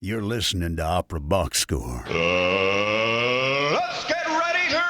You're listening to Opera Box Score. Let's get ready to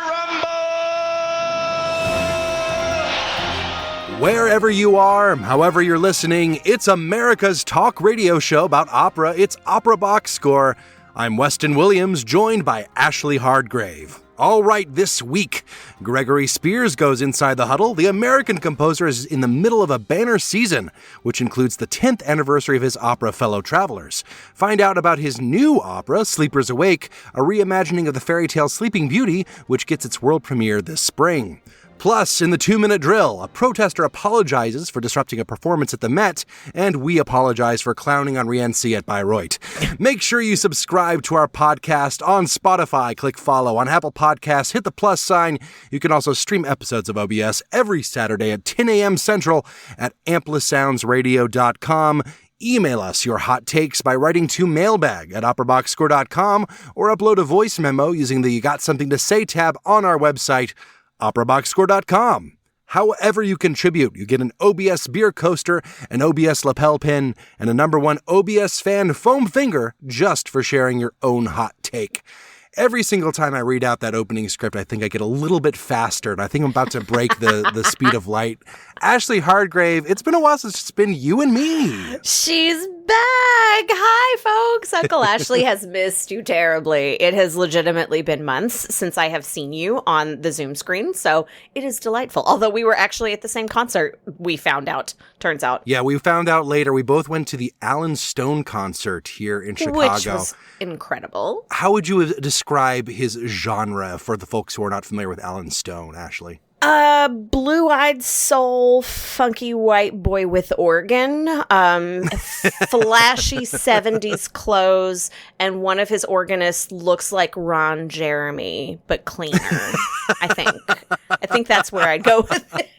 rumble! Wherever you are, however you're listening, it's America's talk radio show about opera. It's Opera Box Score. I'm Weston Williams, joined by Ashley Hardgrave. All right, this week, Gregory Spears goes Inside the Huddle. The American composer is in the middle of a banner season, which includes the 10th anniversary of his opera Fellow Travelers. Find out about his new opera, Sleepers Awake, a reimagining of the fairy tale Sleeping Beauty, which gets its world premiere this spring. Plus, in the 2-minute drill, a protestor apologizes for disrupting a performance at the Met, and we apologize for clowning on Rienzi at Bayreuth. Make sure you subscribe to our podcast on Spotify. Click follow on Apple Podcasts. Hit the plus sign. You can also stream episodes of OBS every Saturday at 10 a.m. Central at amplisoundsradio.com. Email us your hot takes by writing to mailbag at operaboxscore.com or upload a voice memo using the You Got Something to Say tab on our website, operaboxscore.com. However you contribute, you get an OBS beer coaster, an OBS lapel pin, and a #1 OBS fan foam finger just for sharing your own hot take. Every single time I read out that opening script, I think I get a little bit faster, and I think I'm about to break the speed of light. Ashley Hardgrave, it's been a while since it's been you and me. She's back! Hi, folks! Uncle Ashley has missed you terribly. It has legitimately been months since I have seen you on the Zoom screen, so it is delightful. Although we were actually at the same concert, we found out, turns out. Yeah, we found out later. We both went to the Alan Stone concert here in Chicago. Which was incredible. How would you describe his genre for the folks who are not familiar with Alan Stone, Ashley? Blue-eyed soul, funky white boy with organ, flashy 70s clothes, and one of his organists looks like Ron Jeremy, but cleaner, I think. I think that's where I'd go with it.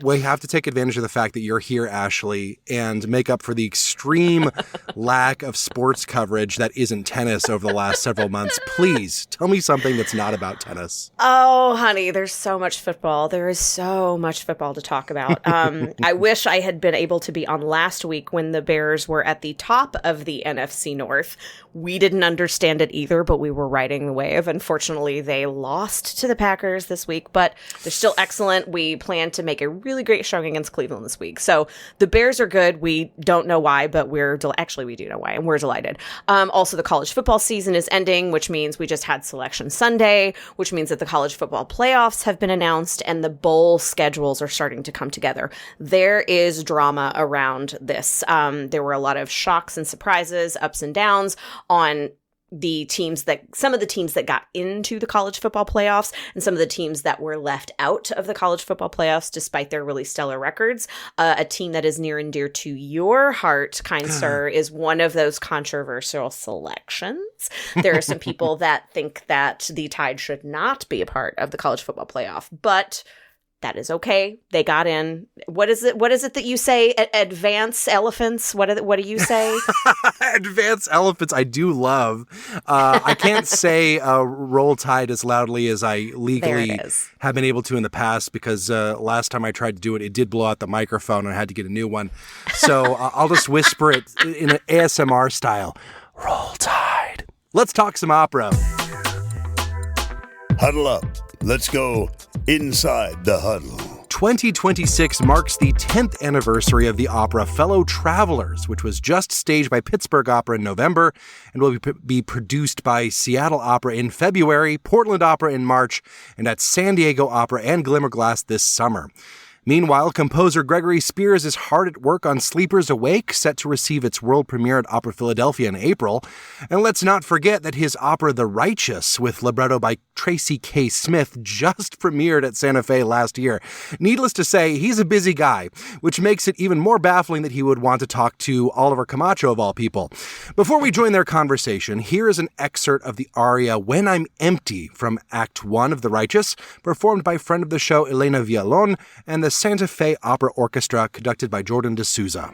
We have to take advantage of the fact that you're here, Ashley, and make up for the extreme lack of sports coverage that isn't tennis over the last several months. Please, tell me something that's not about tennis. Oh, honey, there's so much football. There is so much football to talk about. I wish I had been able to be on last week when the Bears were at the top of the NFC North. We didn't understand it either, but we were riding the wave. Unfortunately, they lost to the Packers this week, but they're still excellent. We plan to make a really great showing against Cleveland this week. So the Bears are good. We don't know why, but actually we do know why, and we're delighted. Also, the college football season is ending, which means we just had Selection Sunday, which means that the college football playoffs have been announced, and the bowl schedules are starting to come together. There is drama around this. There were a lot of shocks and surprises, ups and downs on some of the teams that got into the college football playoffs and some of the teams that were left out of the college football playoffs despite their really stellar records. A team that is near and dear to your heart, kind sir, is one of those controversial selections. There are some people that think that the Tide should not be a part of the college football playoff, but that is okay. They got in. What is it that you say? Advance elephants? What do you say? Advance elephants. I do love. I can't say Roll Tide as loudly as I legally have been able to in the past because last time I tried to do it, it did blow out the microphone and I had to get a new one. So I'll just whisper it in an ASMR style. Roll Tide. Let's talk some opera. Huddle up. Let's go Inside the Huddle. 2026 marks the 10th anniversary of the opera Fellow Travelers, which was just staged by Pittsburgh Opera in November and will be produced by Seattle Opera in February, Portland Opera in March, and at San Diego Opera and Glimmerglass this summer. Meanwhile, composer Gregory Spears is hard at work on Sleepers Awake, set to receive its world premiere at Opera Philadelphia in April. And let's not forget that his opera The Righteous, with libretto by Tracy K. Smith, just premiered at Santa Fe last year. Needless to say, he's a busy guy, which makes it even more baffling that he would want to talk to Oliver Camacho of all people. Before we join their conversation, here is an excerpt of the aria When I'm Empty from Act 1 of The Righteous, performed by friend of the show Elena Villalon and the Santa Fe Opera Orchestra, conducted by Jordan D'Souza.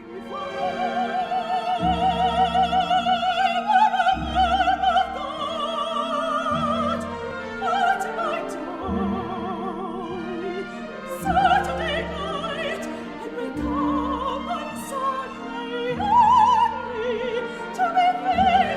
To be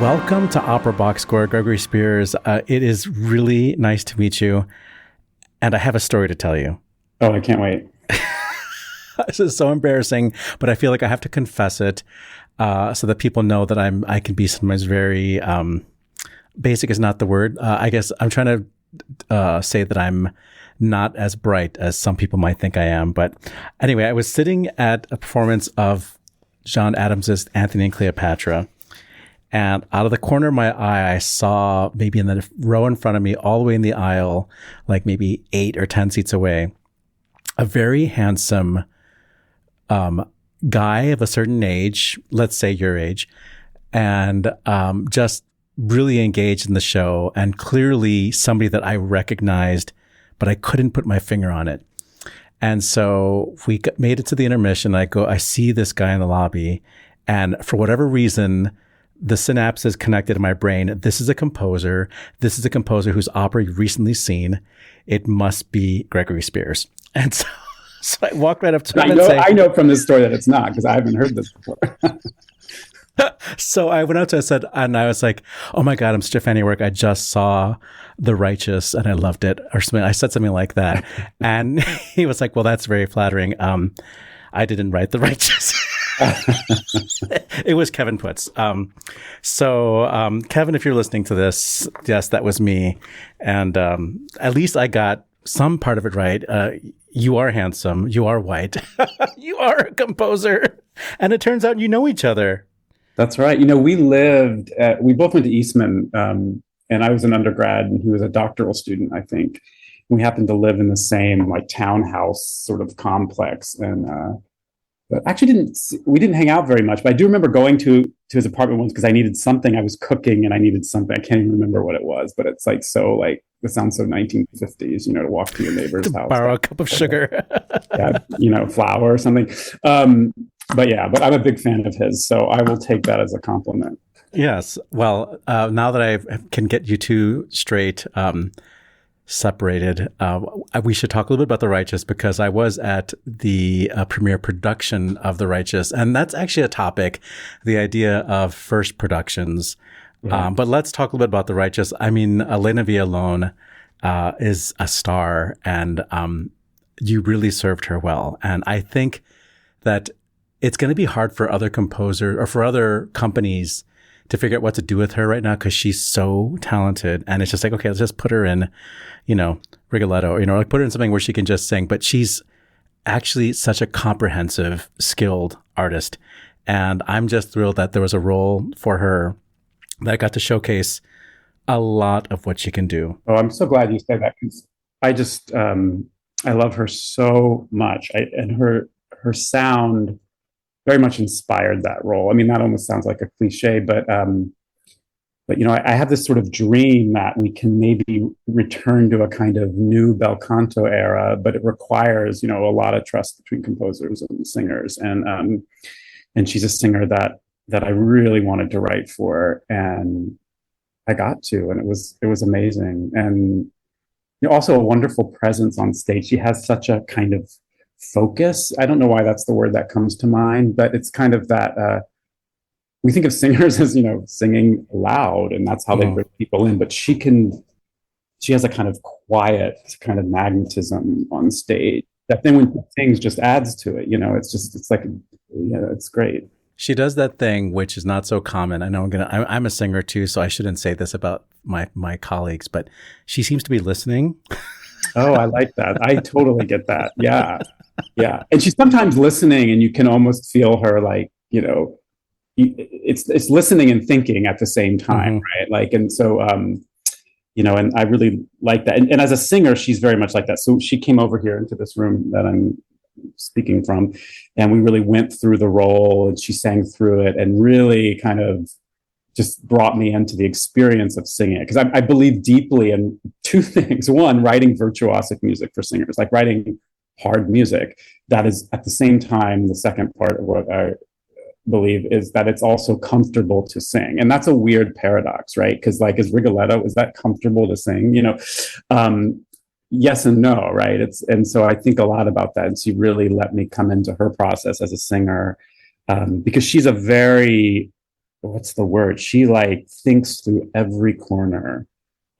Welcome to Opera Box Score, Gregory Spears. It is really nice to meet you, and I have a story to tell you. Oh, I can't wait. This is so embarrassing, but I feel like I have to confess it so that people know that I can be sometimes very basic is not the word. I guess I'm trying to say that I'm not as bright as some people might think I am. But anyway, I was sitting at a performance of John Adams's Antony and Cleopatra. And out of the corner of my eye, I saw maybe in the row in front of me, all the way in the aisle, like maybe 8 or 10 seats away, a very handsome guy of a certain age, let's say your age, and just really engaged in the show, and clearly somebody that I recognized, but I couldn't put my finger on it. And so we made it to the intermission. I see this guy in the lobby, and for whatever reason, the synapses connected in my brain. This is a composer. This is a composer whose opera you've recently seen. It must be Gregory Spears. And so I walked right up to him I know from this story that it's not, because I haven't heard this before. So I went up to him and I was like, oh my God, I'm such a fan of your work. I just saw The Righteous and I loved it, or something. I said something like that. And he was like, well, that's very flattering. I didn't write The Righteous. It was Kevin Puts. So Kevin, if you're listening to this, yes, that was me. And at least I got some part of it right. You are handsome. You are white. You are a composer. And it turns out you know each other. That's right. We both went to Eastman, and I was an undergrad and he was a doctoral student, I think. We happened to live in the same like townhouse sort of complex, and but actually we didn't hang out very much. But I do remember going to his apartment once because I needed something. I was cooking and I needed something. I can't even remember what it was, but it's like so like it sounds so 1950s, to walk to your neighbor's house, borrow a cup of sugar, yeah, flour or something. But I'm a big fan of his, so I will take that as a compliment. Yes. Well, now that I can get you two straight, separated, we should talk a little bit about The Righteous, because I was at the premiere production of The Righteous, and that's actually a topic, the idea of first productions. Yeah. But let's talk a little bit about The Righteous. I mean, Elena Villalone is a star, and you really served her well. And I think that it's going to be hard for other composers or for other companies to figure out what to do with her right now, because she's so talented. And it's just like, okay, let's just put her in, Rigoletto, like put her in something where she can just sing. But she's actually such a comprehensive, skilled artist. And I'm just thrilled that there was a role for her that got to showcase a lot of what she can do. Oh, I'm so glad you said that, because I just, I love her so much. And her sound very much inspired that role. I mean, that almost sounds like a cliche, but I have this sort of dream that we can maybe return to a kind of new bel canto era, but it requires, a lot of trust between composers and singers. And she's a singer that I really wanted to write for, and I got to, and it was amazing. And also a wonderful presence on stage. She has such a kind of focus. I don't know why that's the word that comes to mind, but it's kind of that we think of singers as singing loud, and that's how they bring people in, but she has a kind of quiet kind of magnetism on stage that then when she sings just adds to it. It's great. She does that thing which is not so common. I know I'm a singer too, so I shouldn't say this about my colleagues, but she seems to be listening. Oh, I like that. I totally get that. Yeah. Yeah. And she's sometimes listening, and you can almost feel her like, it's listening and thinking at the same time, right? Like, and so, and I really like that. And as a singer, she's very much like that. So she came over here into this room that I'm speaking from, and we really went through the role, and she sang through it and really kind of just brought me into the experience of singing it. Because I believe deeply in two things. One, writing virtuosic music for singers, like writing hard music. That is at the same time, the second part of what I believe is that it's also comfortable to sing. And that's a weird paradox, right? Because like, is Rigoletto, is that comfortable to sing? Yes and no, right? And so I think a lot about that. And she really let me come into her process as a singer, because she's a very what's the word? She like thinks through every corner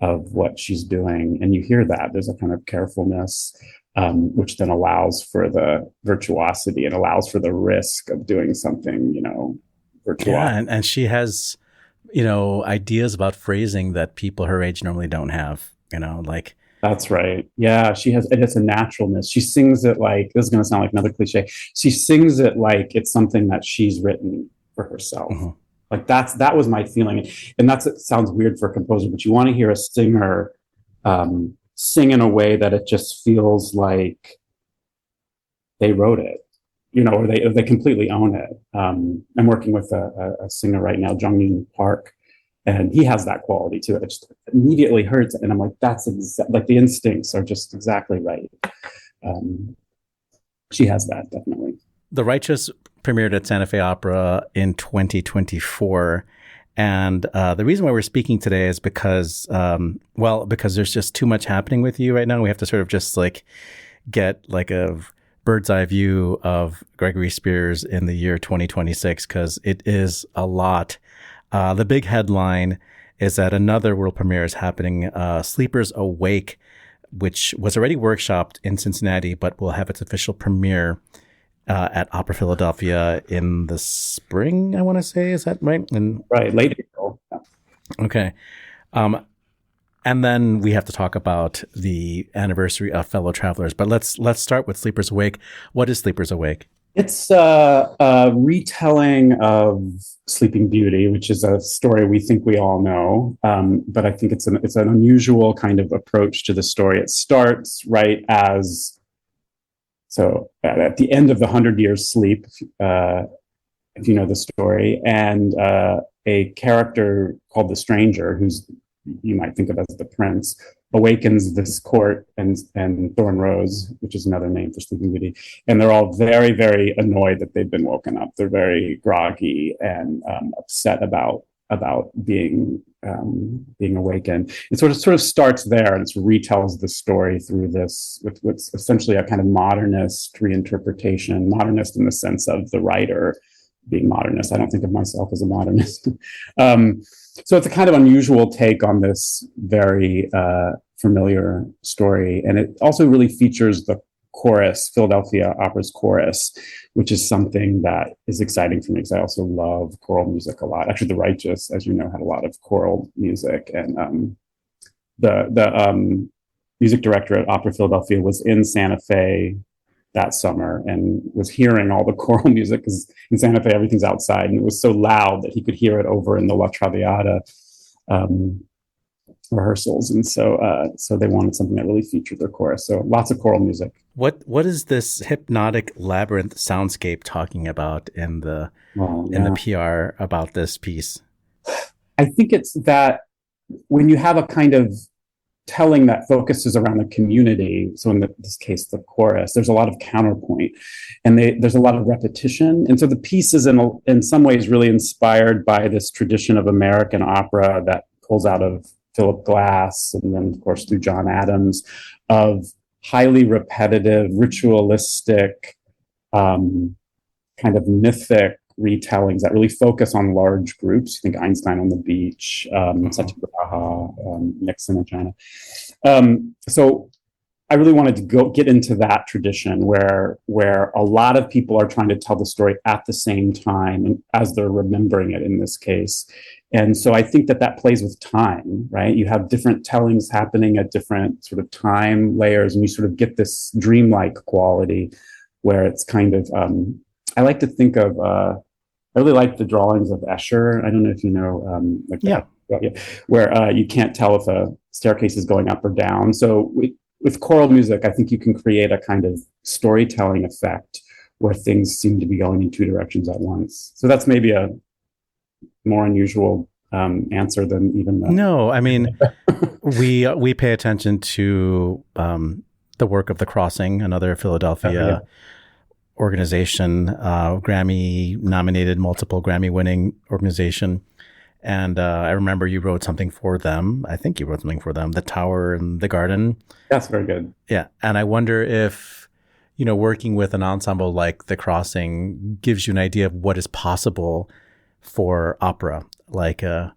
of what she's doing. And you hear that there's a kind of carefulness, which then allows for the virtuosity and allows for the risk of doing something, virtuosic. Yeah, and she has, ideas about phrasing that people her age normally don't have, like. That's right. Yeah, she has, and it's a naturalness. She sings it like, this is going to sound like another cliche. She sings it like it's something that she's written for herself. Mm-hmm. Like that was my feeling. And it sounds weird for a composer, but you want to hear a singer sing in a way that it just feels like they wrote it, or they completely own it. I'm working with a singer right now, Jung Park, and he has that quality to it. It just immediately hurts. And I'm like, that's like the instincts are just exactly right. She has that, definitely. The Righteous premiered at Santa Fe Opera in 2024. And the reason why we're speaking today is because there's just too much happening with you right now. We have to sort of just like get like a bird's eye view of Gregory Spears in the year 2026, because it is a lot. The big headline is that another world premiere is happening, Sleepers Awake, which was already workshopped in Cincinnati, but will have its official premiere at Opera Philadelphia in the spring, I want to say. Is that right? Right, late April. Yeah. Okay. And then we have to talk about the anniversary of Fellow Travelers. But let's start with Sleepers Awake. What is Sleepers Awake? It's a retelling of Sleeping Beauty, which is a story we think we all know. But I think it's an unusual kind of approach to the story. It starts right at the end of the 100 Years' Sleep, if you know the story, and a character called the Stranger, who's you might think of as the prince, awakens this court and Thorn Rose, which is another name for Sleeping Beauty, and they're all very, very annoyed that they've been woken up. They're very groggy and upset about being awakened. It sort of starts there, and it retells the story through this with what's essentially a kind of modernist reinterpretation, modernist in the sense of the writer being modernist. I don't think of myself as a modernist. So it's a kind of unusual take on this very familiar story. And it also really features the chorus, Philadelphia Opera's chorus, which is something that is exciting for me because I also love choral music a lot. Actually, The Righteous, as you know, had a lot of choral music. And the music director at Opera Philadelphia was in Santa Fe that summer and was hearing all the choral music, because in Santa Fe, everything's outside, and it was so loud that he could hear it over in the La Traviata rehearsals. And so they wanted something that really featured their chorus. So lots of choral music. What is this hypnotic labyrinth soundscape talking about in the PR about this piece? I think it's that when you have a kind of telling that focuses around the community, so in this case, the chorus, there's a lot of counterpoint, and there's a lot of repetition. And so the piece is in some ways really inspired by this tradition of American opera that pulls out of Philip Glass, and then, of course, through John Adams, of highly repetitive, ritualistic, kind of mythic retellings that really focus on large groups. You think Einstein on the Beach, Satyagraha, Nixon in China. So I really wanted to get into that tradition where a lot of people are trying to tell the story at the same time as they're remembering it in this case. And so I think that plays with time, right? You have different tellings happening at different sort of time layers, and you sort of get this dreamlike quality where it's kind of, I like to think of, I really like the drawings of Escher. I don't know if you know, where you can't tell if a staircase is going up or down. So with choral music, I think you can create a kind of storytelling effect where things seem to be going in two directions at once. So that's maybe a more unusual answer than even that. No, I mean, we pay attention to the work of The Crossing, another Philadelphia organization, Grammy-nominated, multiple Grammy-winning organization. And I remember you wrote something for them. I think you wrote something for them, The Tower and the Garden. That's very good. Yeah. And I wonder if, working with an ensemble like The Crossing gives you an idea of what is possible for opera? Like, how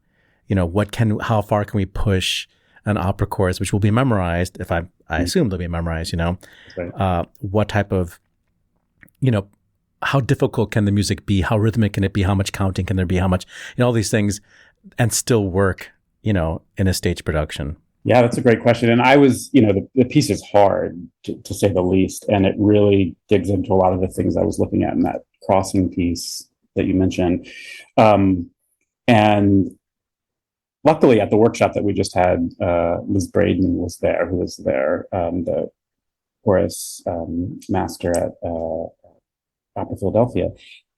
far can we push an opera chorus, which will be memorized? If I assume they'll be memorized. Right. What type of, how difficult can the music be? How rhythmic can it be? How much counting can there be? How much, all these things, and still work, in a stage production? Yeah, that's a great question. And I was, the piece is hard to say the least. And it really digs into a lot of the things I was looking at in that crossing piece that you mentioned. And luckily at the workshop that we just had, Liz Braden was there, the chorus master at Opera Philadelphia.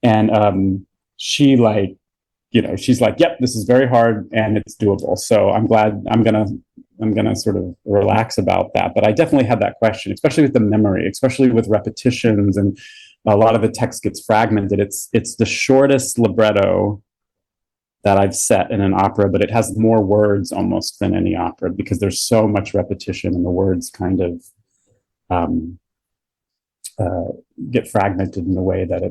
And she's like, yep, this is very hard and it's doable. So I'm glad I'm gonna sort of relax about that. But I definitely had that question, especially with the memory, especially with repetitions, and a lot of the text gets fragmented. It's the shortest libretto that I've set in an opera, but it has more words almost than any opera because there's so much repetition and the words kind of get fragmented in the way that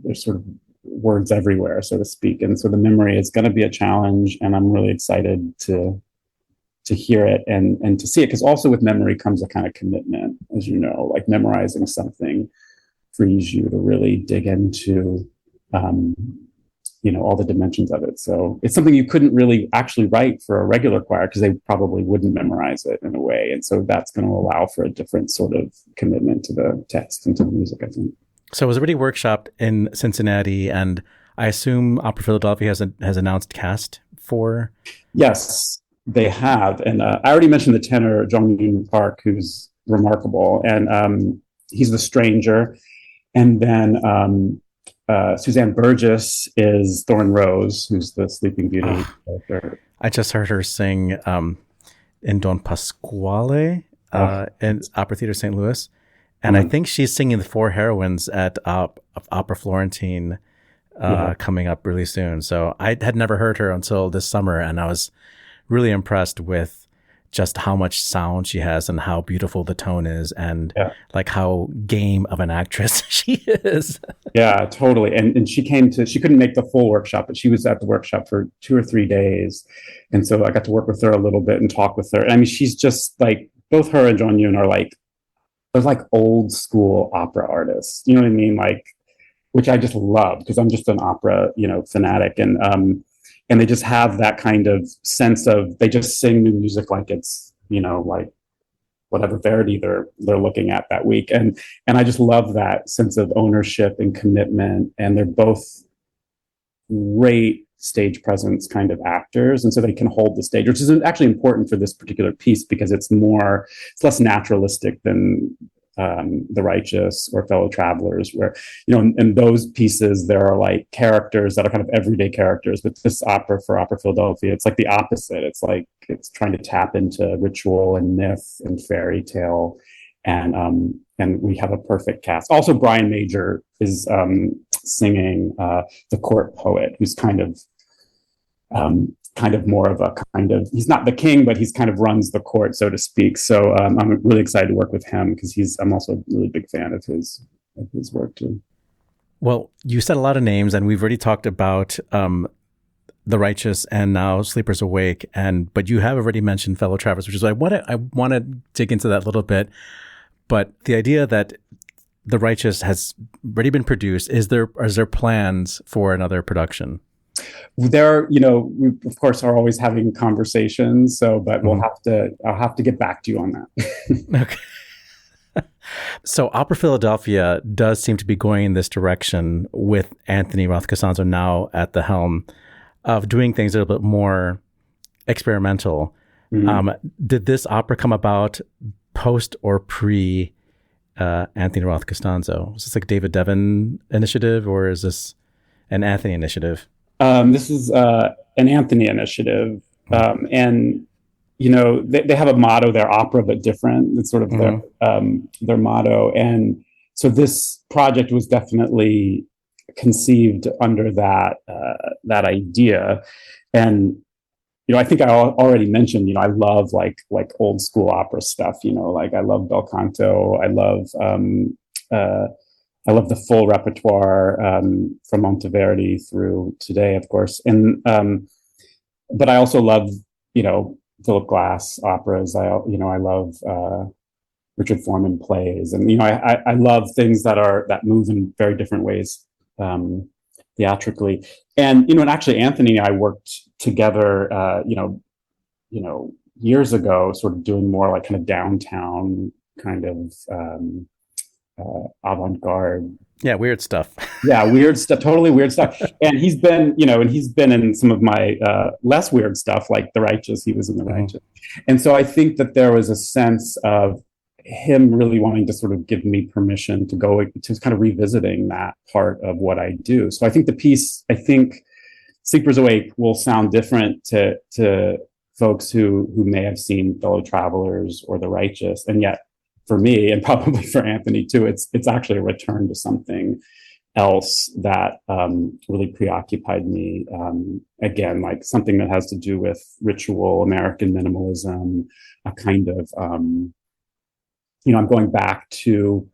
there's sort of words everywhere, so to speak. And so the memory is going to be a challenge, and I'm really excited to hear it and to see it, because also with memory comes a kind of commitment, as you know, like memorizing something frees you to really dig into all the dimensions of it. So it's something you couldn't really actually write for a regular choir because they probably wouldn't memorize it in a way. And so that's going to allow for a different sort of commitment to the text and to the music, I think. So it was already workshopped in Cincinnati, and I assume Opera Philadelphia has announced cast for? Yes, they have. And I already mentioned the tenor, Jong-Yoon Park, who's remarkable. And he's the stranger. And then Suzanne Burgess is Thorn Rose, who's the Sleeping Beauty character. I just heard her sing in Don Pasquale in Opera Theater St. Louis. And I think she's singing the Four Heroines at Opera Florentine coming up really soon. So I had never heard her until this summer, and I was really impressed with just how much sound she has and how beautiful the tone is, and like how game of an actress she is. Yeah, totally. And she couldn't make the full workshop, but she was at the workshop for 2 or 3 days. And so I got to work with her a little bit and talk with her. I mean, she's just like, both her and Jong Yoon are like, they're like old school opera artists. You know what I mean? Like, which I just love because I'm just an opera, fanatic. And they just have that kind of sense of, they just sing new music like it's, like whatever Verdi they're looking at that week. And I just love that sense of ownership and commitment. And they're both great stage presence kind of actors. And so they can hold the stage, which is actually important for this particular piece because it's less naturalistic than The Righteous or Fellow Travelers, where, in those pieces, there are like characters that are kind of everyday characters. But this opera for Opera Philadelphia, it's like the opposite. It's like, it's trying to tap into ritual and myth and fairy tale. And we have a perfect cast. Also, Brian Major is singing the court poet, who's kind of more of a he's not the king, but he's kind of runs the court, so to speak. So I'm really excited to work with him because I'm also a really big fan of his work too. Well, you said a lot of names, and we've already talked about The Righteous and now Sleepers Awake, but you have already mentioned Fellow Travelers, which is why I want to dig into that a little bit. But the idea that The Righteous has already been produced, is there plans for another production? There, we of course are always having conversations. So, but I'll have to get back to you on that. Okay. So Opera Philadelphia does seem to be going in this direction with Anthony Roth-Costanzo now at the helm of doing things a little bit more experimental. Mm-hmm. Did this opera come about post or pre Anthony Roth-Costanzo? Was this like a David Devon initiative, or is this an Anthony initiative? This is an Anthony initiative. And, they have a motto, their opera, but different. It's sort of their motto. And so this project was definitely conceived under that idea. And, I think I already mentioned, I love like old school opera stuff, like I love bel canto. I love I love the full repertoire from Monteverdi through today, of course. And but I also love, Philip Glass operas. I love Richard Foreman plays, and I love things that move in very different ways theatrically. And and actually, Anthony and I worked together, years ago, sort of doing more like kind of downtown kind of avant-garde. Yeah, weird stuff. Yeah, weird stuff, totally weird stuff. And he's been in some of my less weird stuff, like The Righteous. He was in The Righteous. And so I think that there was a sense of him really wanting to sort of give me permission to go to kind of revisiting that part of what I do. So I think Sleepers Awake will sound different to folks who may have seen Fellow Travelers or The Righteous. And yet, for me, and probably for Anthony too, it's actually a return to something else that really preoccupied me. Again, like something that has to do with ritual, American minimalism, a kind of, I'm going back to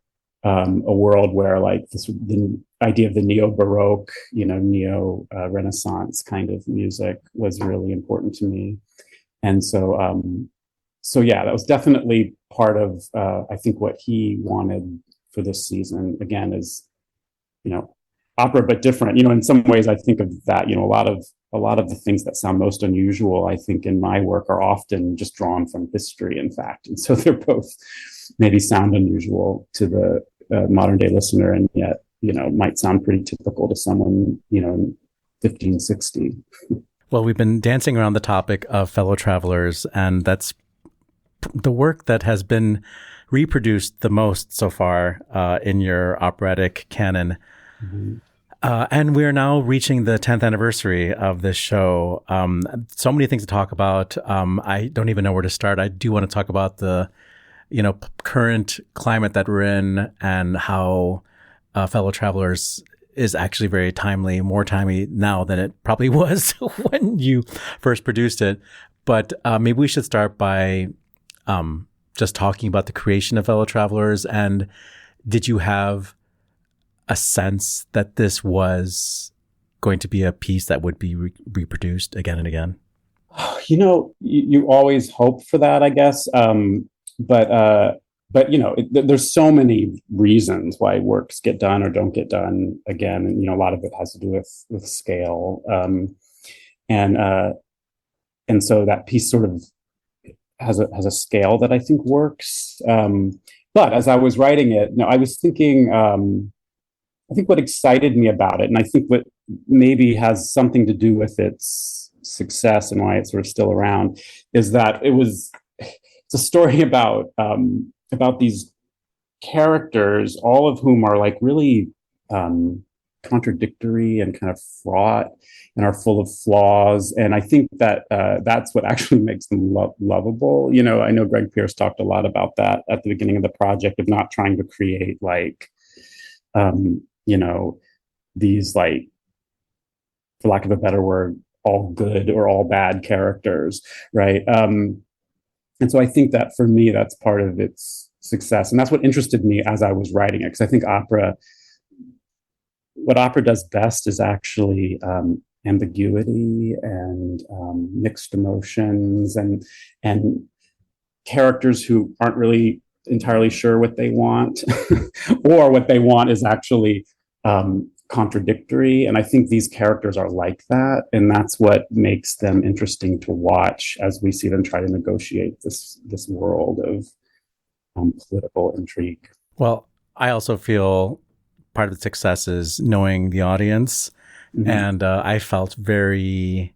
a world where like the idea of the neo-Baroque, neo-Renaissance kind of music was really important to me. And so yeah, that was definitely part of, I think, what he wanted for this season. Again, is, opera, but different. In some ways, I think of that. A lot of the things that sound most unusual, I think, in my work are often just drawn from history, in fact. And so they're both maybe sound unusual to the modern day listener, and yet, might sound pretty typical to someone, in 1560. Well, we've been dancing around the topic of Fellow Travelers, and that's the work that has been reproduced the most so far in your operatic canon. Mm-hmm. And we're now reaching the 10th anniversary of this show. So many things to talk about. I don't even know where to start. I do want to talk about the, current climate that we're in, and how Fellow Travelers is actually very timely, more timely now than it probably was when you first produced it. But maybe we should start by just talking about the creation of Fellow Travelers. And did you have a sense that this was going to be a piece that would be reproduced again and again? You always hope for that, I guess. But there's so many reasons why works get done or don't get done again. And, a lot of it has to do with scale. And so that piece sort of has a scale that I think works. But as I was writing it, I was thinking, I think what excited me about it, and I think what maybe has something to do with its success and why it's sort of still around, is that it's a story about these characters, all of whom are like really contradictory and kind of fraught and are full of flaws. And I think that that's what actually makes them lovable. I know Greg Pierce talked a lot about that at the beginning of the project, of not trying to create like, these, like, for lack of a better word, all good or all bad characters, right? And so I think that for me, that's part of its success. And that's what interested me as I was writing it, because I think what opera does best is actually ambiguity and mixed emotions and characters who aren't really entirely sure what they want, or what they want is actually contradictory. And I think these characters are like that, and that's what makes them interesting to watch as we see them try to negotiate this world of political intrigue. Well, I also feel part of the success is knowing the audience. Mm-hmm. And I felt very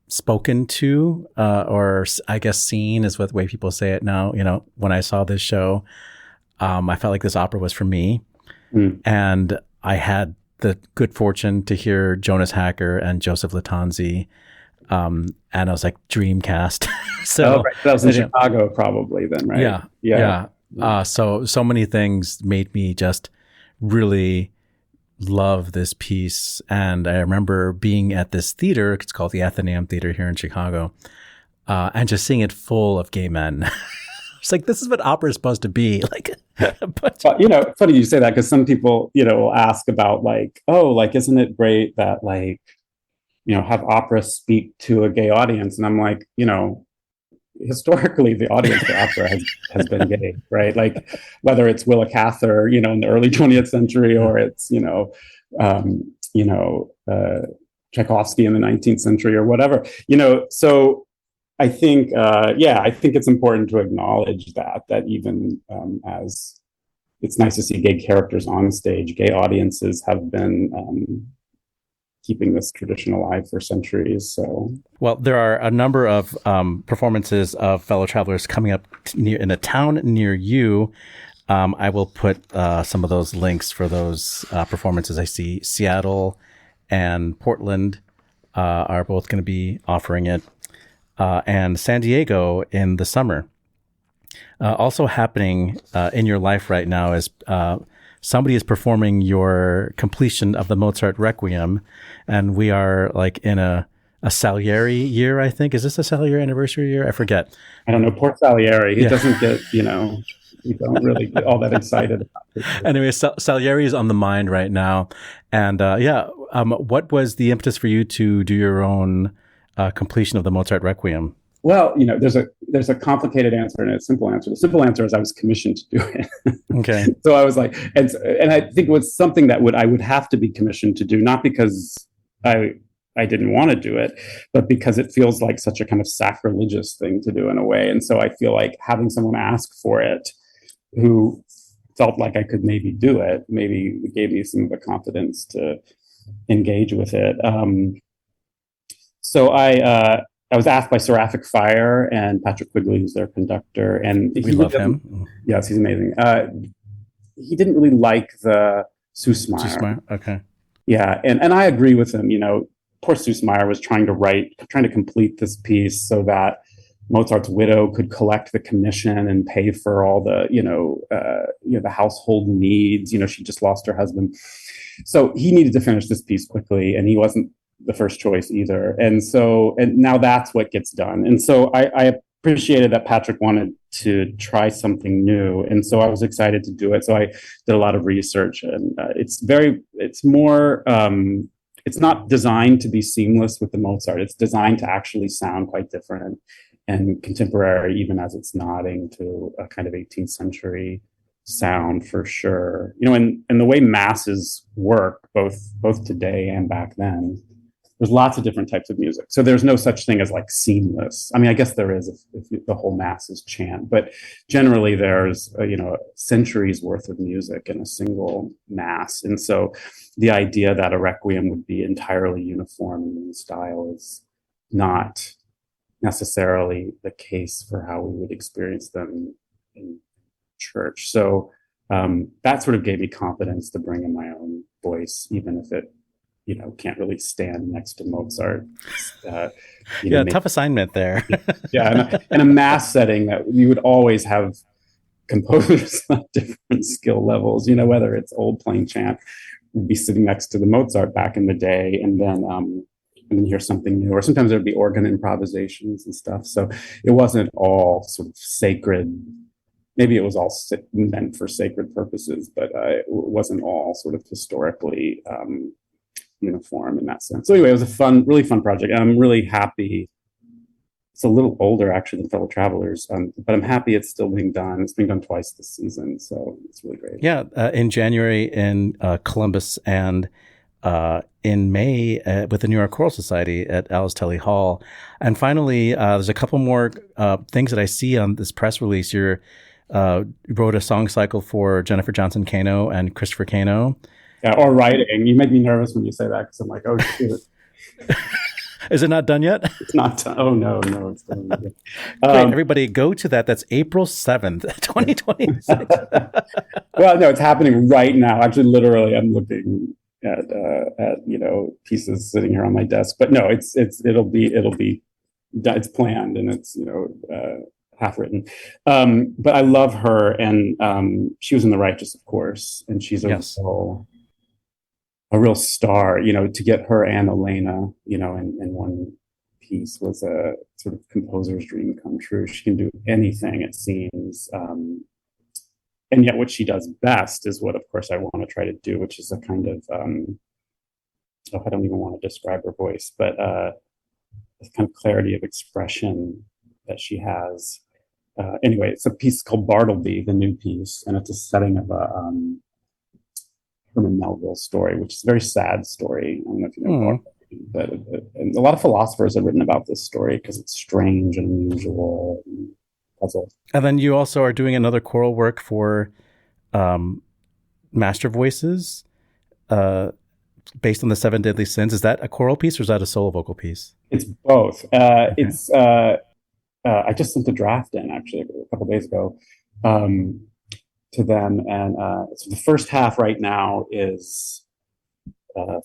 spoken to, or I guess seen is what the way people say it now. When I saw this show, I felt like this opera was for me. Mm. And I had the good fortune to hear Jonas Hacker and Joseph Lattanzi. And I was like, dream cast. So right. That was in Chicago probably then, right? Yeah. So many things made me just really love this piece. And I remember being at this theater, it's called the Athenaeum Theater here in Chicago, and just seeing it full of gay men. It's like, this is what opera is supposed to be. Like, but funny you say that, because some people, will ask about like, oh, like, isn't it great that like, have opera speak to a gay audience? And I'm like, historically the audience for opera has been gay, right? Like whether it's Willa Cather, in the early 20th century, or it's, Tchaikovsky in the 19th century or whatever, so I think, I think it's important to acknowledge that even as it's nice to see gay characters on stage, gay audiences have been keeping this tradition alive for centuries. So, well, there are a number of performances of Fellow Travelers coming up in a town near you. I will put some of those links for those performances. I see Seattle and Portland are both going to be offering it. And San Diego in the summer. Also happening in your life right now is somebody is performing your completion of the Mozart Requiem, and we are like in a Salieri year, I think. Is this a Salieri anniversary year? I forget. I don't know. Poor Salieri. He doesn't get, we don't really get all that excited about it. Anyway, Salieri is on the mind right now. And what was the impetus for you to do your own completion of the Mozart Requiem? Well, there's a complicated answer and a simple answer. The simple answer is I was commissioned to do it. Okay. So I was like, and I think it was something that I would have to be commissioned to do, not because I didn't want to do it, but because it feels like such a kind of sacrilegious thing to do in a way. And so I feel like having someone ask for it who felt like I could maybe do it, maybe gave me some of the confidence to engage with it. So I was asked by Seraphic Fire and Patrick Quigley, who's their conductor, and we love him. Yes, he's amazing. He didn't really like the Süssmayr. Okay. Yeah, and I agree with him. Poor Süssmayr was trying to complete this piece so that Mozart's widow could collect the commission and pay for all the the household needs. She just lost her husband, so he needed to finish this piece quickly, and he wasn't the first choice either. And now that's what gets done. And so I appreciated that Patrick wanted to try something new. And so I was excited to do it. So I did a lot of research, and it's not designed to be seamless with the Mozart. It's designed to actually sound quite different and contemporary, even as it's nodding to a kind of 18th century sound for sure. And the way masses work, both today and back then, there's lots of different types of music. So there's no such thing as like seamless. I mean, I guess there is if the whole mass is chant, but generally there's centuries worth of music in a single mass. And so the idea that a requiem would be entirely uniform in style is not necessarily the case for how we would experience them in church. So that sort of gave me confidence to bring in my own voice, even if it can't really stand next to Mozart. Tough assignment there. And a mass setting that you would always have composers at different skill levels, whether it's old plain chant, would be sitting next to the Mozart back in the day, and then hear something new, or sometimes there'd be organ improvisations and stuff. So it wasn't all sort of sacred. Maybe it was all meant for sacred purposes, but it wasn't all sort of historically uniform in that sense. So anyway, it was a really fun project. And I'm really happy. It's a little older actually than Fellow Travelers, but I'm happy it's still being done. It's being done twice this season, so it's really great. Yeah, in January in Columbus, and in May with the New York Choral Society at Alice Tully Hall. And finally, there's a couple more things that I see on this press release. You wrote a song cycle for Jennifer Johnson Kano and Christopher Kano. Yeah, or writing. You make me nervous when you say that, because I'm like, oh, shoot. Is it not done yet? It's not done. Oh, no, it's done. Great, everybody go to that. That's April 7th, 2026. Well, no, it's happening right now. Actually, literally, I'm looking at pieces sitting here on my desk. But no, it'll be done. It's planned, and it's half written. But I love her, and she was in The Righteous, of course, and she's a real star. To get her and Elena, in one piece was a sort of composer's dream come true. She can do anything, it seems. And yet what she does best is what, of course, I want to try to do, which is a kind of, I don't even want to describe her voice, but this kind of clarity of expression that she has. Anyway, it's a piece called Bartleby, the new piece, and it's a setting of a Herman Melville story, which is a very sad story. I don't know if you know Bartleby, but and a lot of philosophers have written about this story because it's strange and unusual and puzzle. And then you also are doing another choral work for Master Voices, based on the 7 Deadly Sins. Is that a choral piece or is that a solo vocal piece? It's both. It's I just sent a draft in actually a couple of days ago to them, and so the first half right now is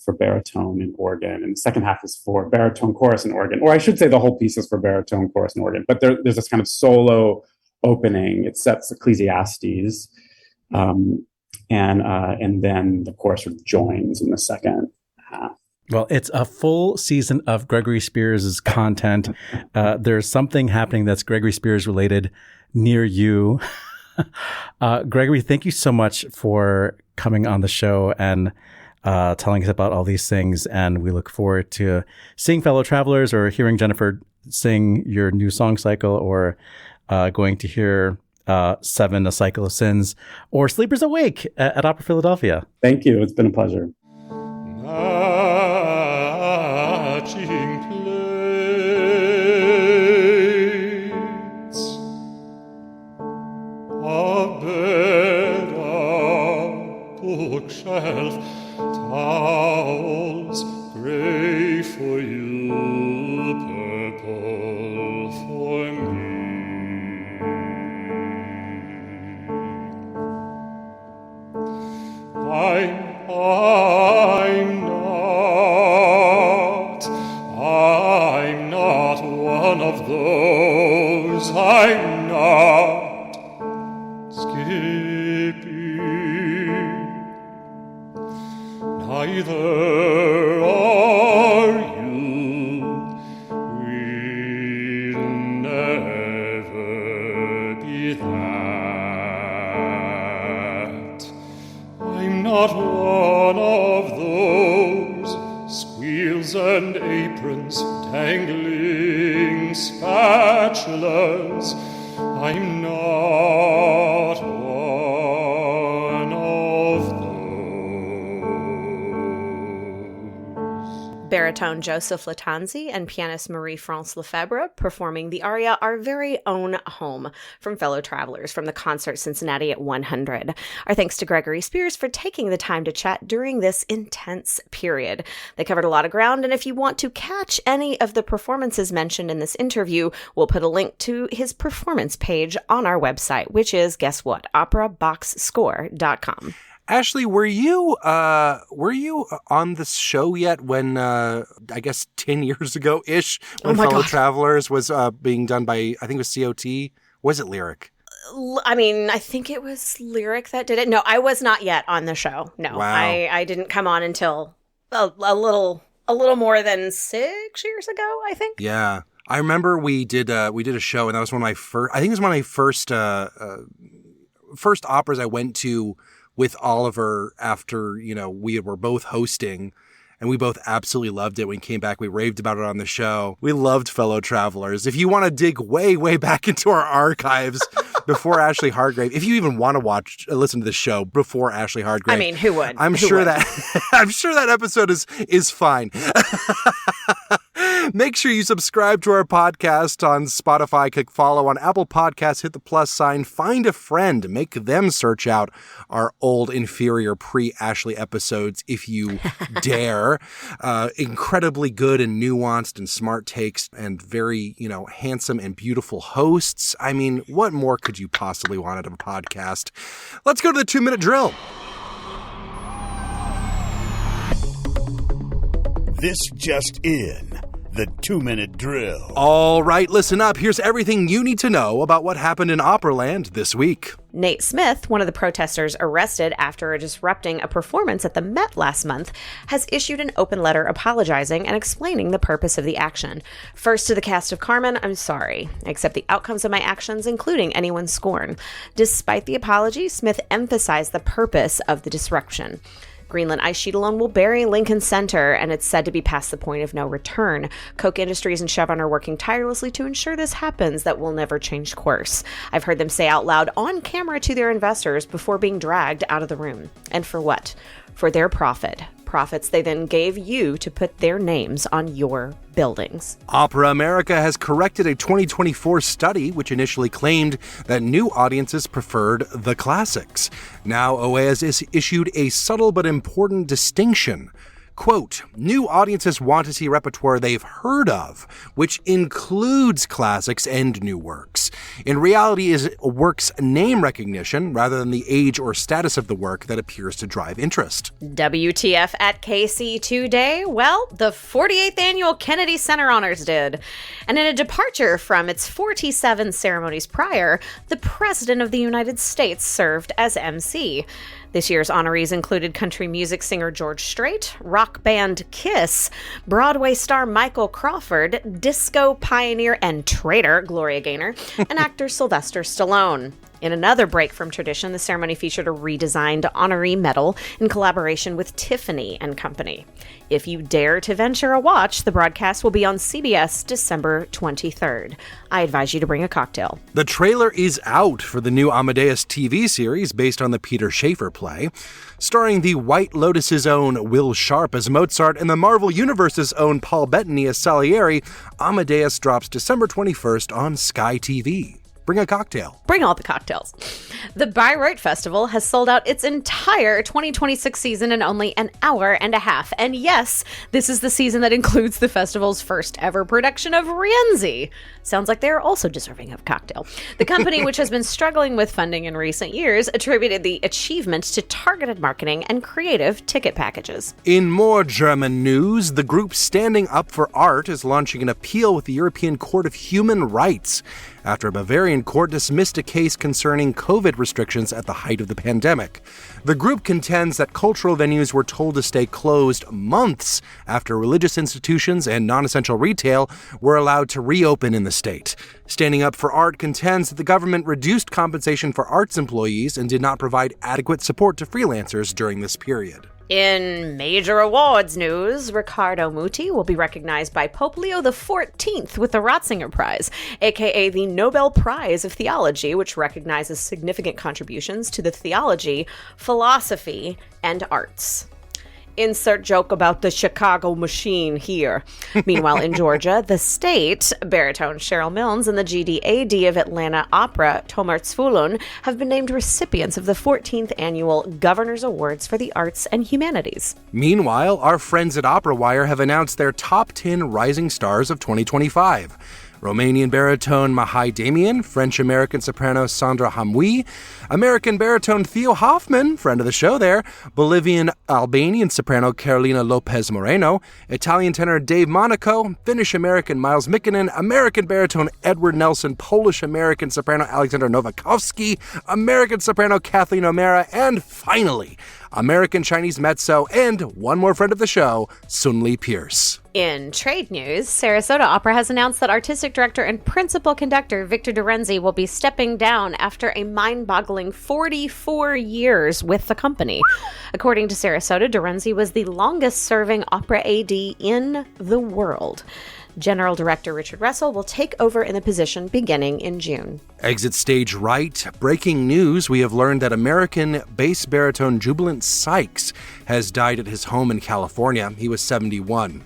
for baritone and organ, and the second half is for baritone, chorus, and organ. Or I should say the whole piece is for baritone, chorus, and organ. But there's this kind of solo opening. It sets Ecclesiastes, and then the chorus sort of joins in the second half. Well, it's a full season of Gregory Spears' content. There's something happening that's Gregory Spears related near you. Gregory, thank you so much for coming on the show and telling us about all these things. And we look forward to seeing Fellow Travelers or hearing Jennifer sing your new song cycle, or going to hear 7, A Cycle of Sins, or Sleepers Awake at Opera Philadelphia. Thank you. It's been a pleasure. Matching plates, a bed, a bookshelf, towels, gray for you, purple for me. I'm not one of those. I'm not Skippy. Neither are you. We'll never be that. I'm not one of those squeals and aprons, dangling spatulas. I'm not one of those. Baritone Joseph Latanzi and pianist Marie-France Lefebvre performing the aria Our Very Own Home from Fellow Travelers from the concert Cincinnati at 100. Our thanks to Gregory Spears for taking the time to chat during this intense period. They covered a lot of ground, and if you want to catch any of the performances mentioned in this interview, we'll put a link to his performance page on our website, which is, guess what, operaboxscore.com. Ashley, were you on the show yet when I guess 10 years ago ish when Fellow Travelers was being done by, I think it was COT? Was it Lyric? I mean, I think it was Lyric that did it. No, I was not yet on the show. No, wow. I didn't come on until a little more than 6 years ago, I think. Yeah, I remember we did a show, and that was one of my first. I think it was one of my first operas I went to with Oliver after, we were both hosting, and we both absolutely loved it. When we came back, we raved about it on the show. We loved Fellow Travelers. If you want to dig way, way back into our archives before Ashley Hargrave, if you even want to listen to the show before Ashley Hargrave. I mean, who would? I'm sure that episode is fine. Make sure you subscribe to our podcast on Spotify, click follow on Apple Podcasts, hit the plus sign, find a friend, make them search out our old, inferior pre-Ashley episodes if you dare. Incredibly good and nuanced and smart takes and very, handsome and beautiful hosts. I mean, what more could you possibly want out of a podcast? Let's go to the 2-minute drill. This just in. the 2-minute drill. All right, listen up. Here's everything you need to know about what happened in Operaland this week. Nate Smith, one of the protesters arrested after disrupting a performance at the Met last month, has issued an open letter apologizing and explaining the purpose of the action. First, to the cast of Carmen, I'm sorry. I accept the outcomes of my actions, including anyone's scorn. Despite the apology, Smith emphasized the purpose of the disruption. Greenland ice sheet alone will bury Lincoln Center, and it's said to be past the point of no return. Koch Industries and Chevron are working tirelessly to ensure this happens, that will never change course. I've heard them say out loud on camera to their investors before being dragged out of the room. And for what? For their profit. Profits they then gave you to put their names on your buildings. Opera America has corrected a 2024 study which initially claimed that new audiences preferred the classics. Now, OA has issued a subtle but important distinction. Quote, new audiences want to see repertoire they've heard of, which includes classics and new works. In reality, is a work's name recognition rather than the age or status of the work that appears to drive interest. WTF at KC today? Well, the 48th annual Kennedy Center Honors did. And in a departure from its 47 ceremonies prior, the President of the United States served as MC. This year's honorees included country music singer George Strait, rock band Kiss, Broadway star Michael Crawford, disco pioneer and traitor Gloria Gaynor, and actor Sylvester Stallone. In another break from tradition, the ceremony featured a redesigned honoree medal in collaboration with Tiffany & Company. If you dare to venture a watch, the broadcast will be on CBS December 23rd. I advise you to bring a cocktail. The trailer is out for the new Amadeus TV series based on the Peter Shaffer play. Starring the White Lotus's own Will Sharp as Mozart and the Marvel Universe's own Paul Bettany as Salieri, Amadeus drops December 21st on Sky TV. Bring a cocktail. Bring all the cocktails. The Bayreuth Festival has sold out its entire 2026 season in only an hour and a half. And yes, this is the season that includes the festival's first ever production of Rienzi. Sounds like they're also deserving of a cocktail. The company, which has been struggling with funding in recent years, attributed the achievement to targeted marketing and creative ticket packages. In more German news, the group Standing Up for Art is launching an appeal with the European Court of Human Rights after a Bavarian court dismissed a case concerning COVID restrictions at the height of the pandemic. The group contends that cultural venues were told to stay closed months after religious institutions and non-essential retail were allowed to reopen in the state. Standing Up for Art contends that the government reduced compensation for arts employees and did not provide adequate support to freelancers during this period. In major awards news, Riccardo Muti will be recognized by Pope Leo XIV with the Ratzinger Prize, aka the Nobel Prize of Theology, which recognizes significant contributions to the theology, philosophy, and arts. Insert joke about the Chicago machine here. Meanwhile, in Georgia, the state, baritone Cheryl Milnes, and the GDAD of Atlanta Opera, Tomer Tzvulun, have been named recipients of the 14th Annual Governor's Awards for the Arts and Humanities. Meanwhile, our friends at Opera Wire have announced their top 10 rising stars of 2025. Romanian baritone Mihai Damian, French-American soprano Sandra Hamui, American baritone Theo Hoffman, friend of the show there, Bolivian-Albanian soprano Carolina Lopez Moreno, Italian tenor Dave Monaco, Finnish-American Miles Mikkonen, American baritone Edward Nelson, Polish-American soprano Alexander Nowakowski, American soprano Kathleen O'Mara, and finally, American Chinese mezzo, and one more friend of the show, Sunli Pierce. In trade news, Sarasota Opera has announced that artistic director and principal conductor Victor Rienzi will be stepping down after a mind-boggling 44 years with the company. According to Sarasota, Rienzi was the longest-serving opera AD in the world. General Director Richard Russell will take over in the position beginning in June. Exit stage right. Breaking news, we have learned that American bass baritone Jubilant Sykes has died at his home in California. He was 71.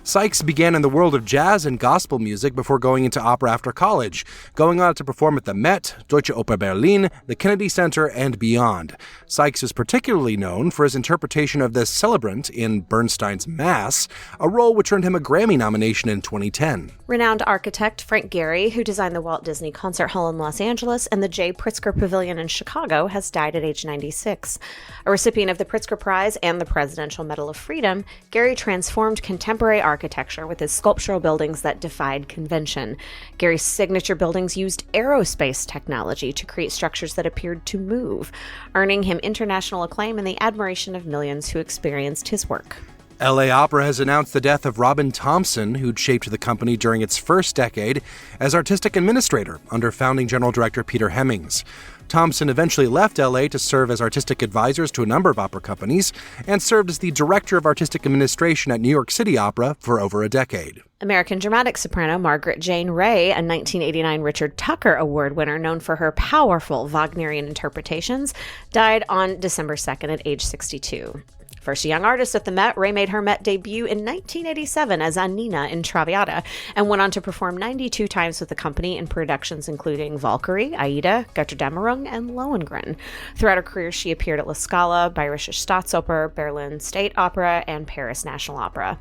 Sykes began in the world of jazz and gospel music before going into opera after college, going on to perform at the Met, Deutsche Oper Berlin, the Kennedy Center, and beyond. Sykes is particularly known for his interpretation of the celebrant in Bernstein's Mass, a role which earned him a Grammy nomination in 2010. Renowned architect Frank Gehry, who designed the Walt Disney Concert Hall in Los Angeles and the J. Pritzker Pavilion in Chicago, has died at age 96. A recipient of the Pritzker Prize and the Presidential Medal of Freedom, Gehry transformed contemporary art architecture with his sculptural buildings that defied convention. Gary's signature buildings used aerospace technology to create structures that appeared to move, earning him international acclaim and the admiration of millions who experienced his work. LA Opera has announced the death of Robin Thompson, who'd shaped the company during its first decade as artistic administrator under founding general director Peter Hemmings. Thompson eventually left LA to serve as artistic advisors to a number of opera companies and served as the director of artistic administration at New York City Opera for over a decade. American dramatic soprano Margaret Jane Ray, a 1989 Richard Tucker Award winner known for her powerful Wagnerian interpretations, died on December 2nd at age 62. First a young artist at the Met, Ray made her Met debut in 1987 as Annina in Traviata and went on to perform 92 times with the company in productions including Valkyrie, Aida, Götterdämmerung, and Lohengrin. Throughout her career, she appeared at La Scala, Bayerische Staatsoper, Berlin State Opera, and Paris National Opera.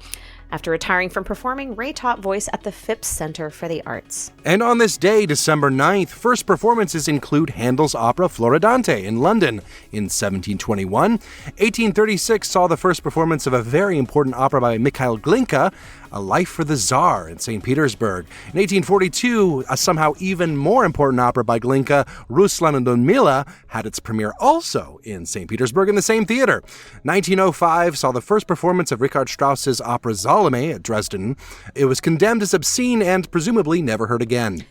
After retiring from performing, Ray taught voice at the Phipps Center for the Arts. And on this day, December 9th, first performances include Handel's opera Floridante in London in 1721. 1836 saw the first performance of a very important opera by Mikhail Glinka, A Life for the Tsar in St. Petersburg. In 1842, a somehow even more important opera by Glinka, Ruslan and Ludmila, had its premiere also in St. Petersburg in the same theater. 1905 saw the first performance of Richard Strauss's opera Salome at Dresden. It was condemned as obscene and presumably never heard again.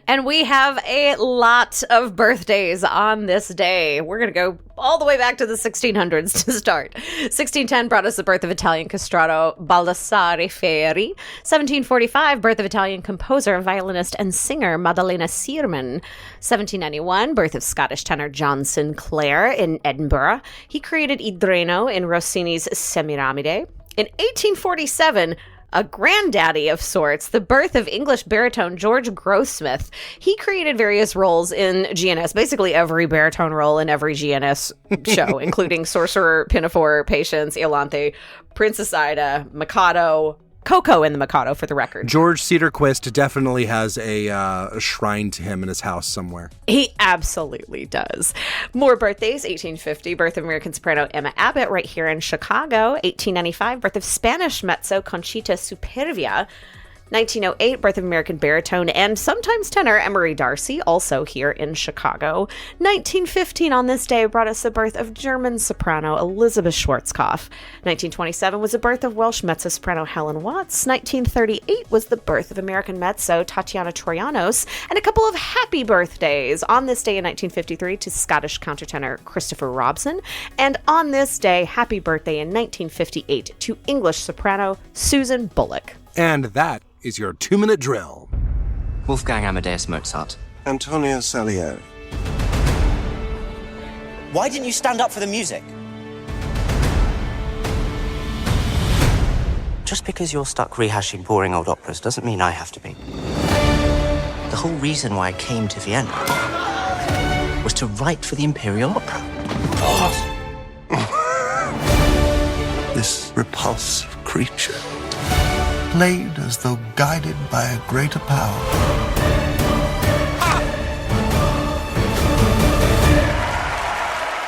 And we have a lot of birthdays on this day. We're going to go all the way back to the 1600s to start. 1610 brought us the birth of Italian castrato Baldassare Ferri. 1745, birth of Italian composer, violinist, and singer Maddalena Sierman. 1791, birth of Scottish tenor John Sinclair in Edinburgh. He created I Dreno in Rossini's Semiramide. In 1847, a granddaddy of sorts, the birth of English baritone George Grossmith. He created various roles in GNS, basically every baritone role in every GNS show, including Sorcerer, Pinafore, Patience, Iolanthe, Princess Ida, Mikado, Coco in the Mikado, for the record. George Cedarquist definitely has a shrine to him in his house somewhere. He absolutely does. More birthdays. 1850, birth of American soprano Emma Abbott right here in Chicago. 1895, birth of Spanish mezzo Conchita Supervia. 1908, birth of American baritone and sometimes tenor Emery Darcy, also here in Chicago. 1915, on this day, brought us the birth of German soprano Elizabeth Schwarzkopf. 1927 was the birth of Welsh mezzo-soprano Helen Watts. 1938 was the birth of American mezzo Tatiana Troyanos. And a couple of happy birthdays on this day in 1953 to Scottish countertenor Christopher Robson. And on this day, happy birthday in 1958 to English soprano Susan Bullock. And that is your 2-minute drill. Wolfgang Amadeus Mozart. Antonio Salieri. Why didn't you stand up for the music? Just because you're stuck rehashing boring old operas doesn't mean I have to be. The whole reason why I came to Vienna was to write for the Imperial Opera. This repulsive creature, played as though guided by a greater power.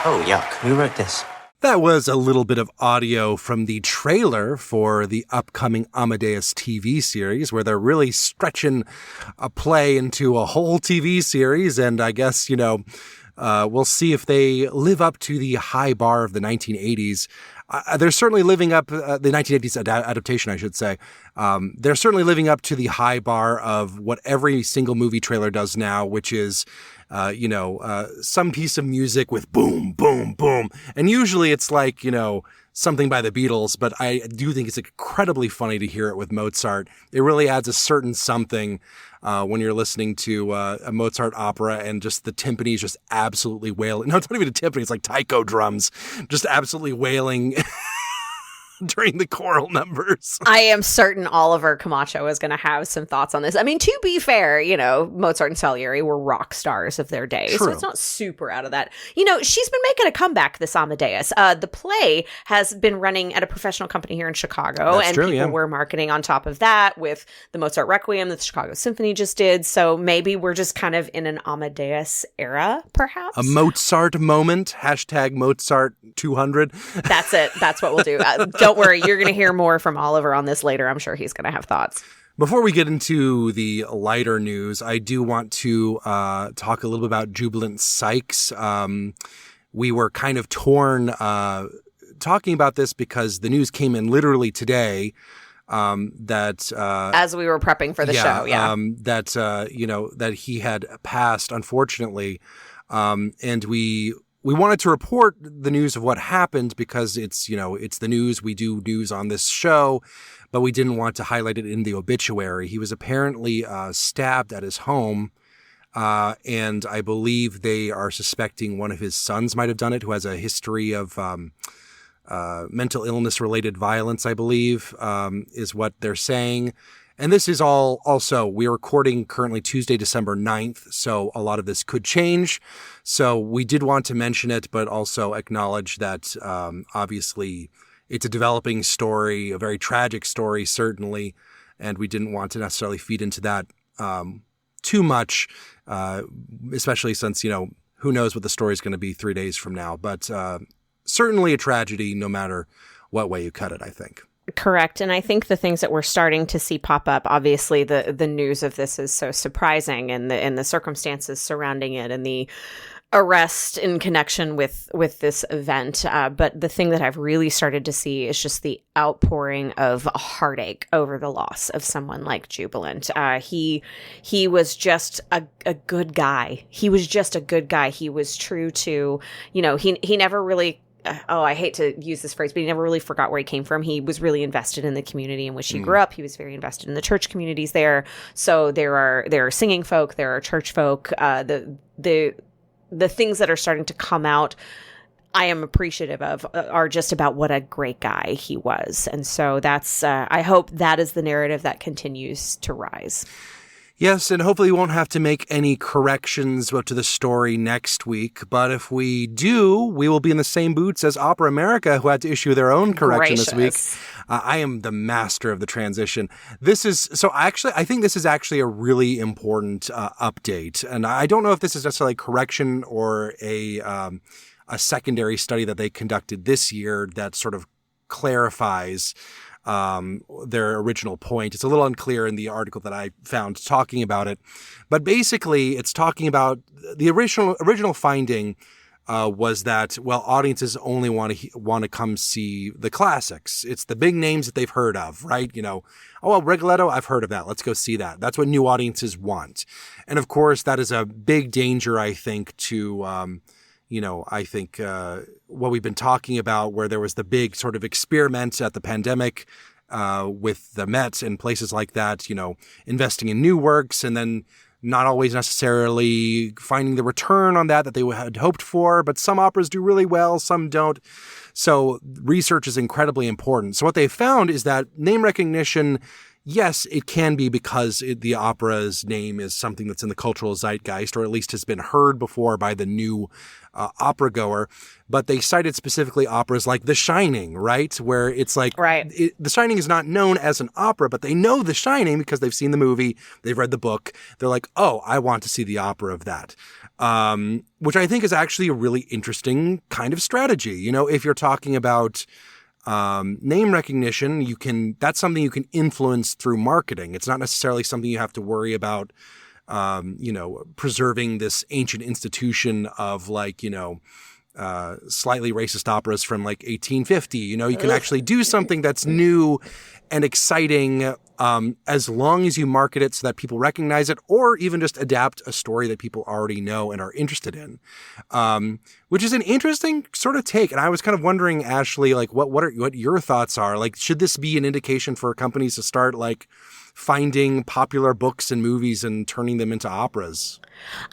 Oh, yuck. Who wrote this? That was a little bit of audio from the trailer for the upcoming Amadeus TV series, where they're really stretching a play into a whole TV series. And I guess, we'll see if they live up to the high bar of the 1980s. They're certainly living up, the 1980s adaptation, I should say. They're certainly living up to the high bar of what every single movie trailer does now, which is, some piece of music with boom, boom, boom. And usually it's like, something by the Beatles, but I do think it's incredibly funny to hear it with Mozart. It really adds a certain something when you're listening to a Mozart opera and just the timpani is just absolutely wailing. No, it's not even a timpani, it's like taiko drums, just absolutely wailing during the choral numbers. I am certain Oliver Camacho is going to have some thoughts on this. I mean, to be fair, Mozart and Salieri were rock stars of their day, so it's not super out of that. She's been making a comeback, this Amadeus. The play has been running at a professional company here in Chicago, people were marketing on top of that with the Mozart Requiem that the Chicago Symphony just did, so maybe we're just kind of in an Amadeus era, perhaps? A Mozart moment, #Mozart 200. That's it. That's what we'll do. don't worry. You're going to hear more from Oliver on this later. I'm sure he's going to have thoughts. Before we get into the lighter news, I do want to talk a little bit about Jubilant Sykes. We were kind of torn talking about this because the news came in literally today that as we were prepping for the show, that he had passed, unfortunately, and we wanted to report the news of what happened because it's the news. We do news on this show, but we didn't want to highlight it in the obituary. He was apparently stabbed at his home, and I believe they are suspecting one of his sons might have done it, who has a history of mental illness-related violence, I believe, is what they're saying. And this is all also, we're recording currently Tuesday, December 9th, so a lot of this could change. So we did want to mention it, but also acknowledge that obviously it's a developing story, a very tragic story, certainly, and we didn't want to necessarily feed into that too much, especially since, who knows what the story is going to be 3 days from now. But certainly a tragedy, no matter what way you cut it, I think. Correct. And I think the things that we're starting to see pop up, obviously the news of this is so surprising, and the circumstances surrounding it and the arrest in connection with this event. But the thing that I've really started to see is just the outpouring of heartache over the loss of someone like Jubilant. He was just a good guy. He was just a good guy. He was true to, he never really, I hate to use this phrase, but he never really forgot where he came from. He was really invested in the community in which he grew up. He was very invested in the church communities there. So there are singing folk, there are church folk. The things that are starting to come out, I am appreciative of, are just about what a great guy he was. And so that's, I hope that is the narrative that continues to rise. Yes, and hopefully we won't have to make any corrections to the story next week. But if we do, we will be in the same boots as Opera America, who had to issue their own correction this week. I am the master of the transition. I think this is actually a really important update. And I don't know if this is necessarily a correction or a secondary study that they conducted this year that sort of clarifies their original point. It's a little unclear in the article that I found talking about it, but basically it's talking about the original finding was that, audiences only want to come see the classics. It's the big names that they've heard of, right? Rigoletto, I've heard of that. Let's go see that. That's what new audiences want. And of course, that is a big danger, I think, to what we've been talking about, where there was the big sort of experiment at the pandemic with the Met and places like that, investing in new works and then not always necessarily finding the return on that they had hoped for. But some operas do really well, some don't. So research is incredibly important. So what they found is that name recognition, yes, it can be because the opera's name is something that's in the cultural zeitgeist, or at least has been heard before by the new opera goer. But they cited specifically operas like The Shining, right? Where it's like, The Shining is not known as an opera, but they know The Shining because they've seen the movie, they've read the book. They're like, oh, I want to see the opera of that. Which I think is actually a really interesting kind of strategy. If you're talking about name recognition, that's something you can influence through marketing. It's not necessarily something you have to worry about, preserving this ancient institution of slightly racist operas from 1850. You can actually do something that's new and exciting, as long as you market it so that people recognize it, or even just adapt a story that people already know and are interested in, which is an interesting sort of take. And I was kind of wondering, Ashley, what your thoughts are. Should this be an indication for companies to start finding popular books and movies and turning them into operas?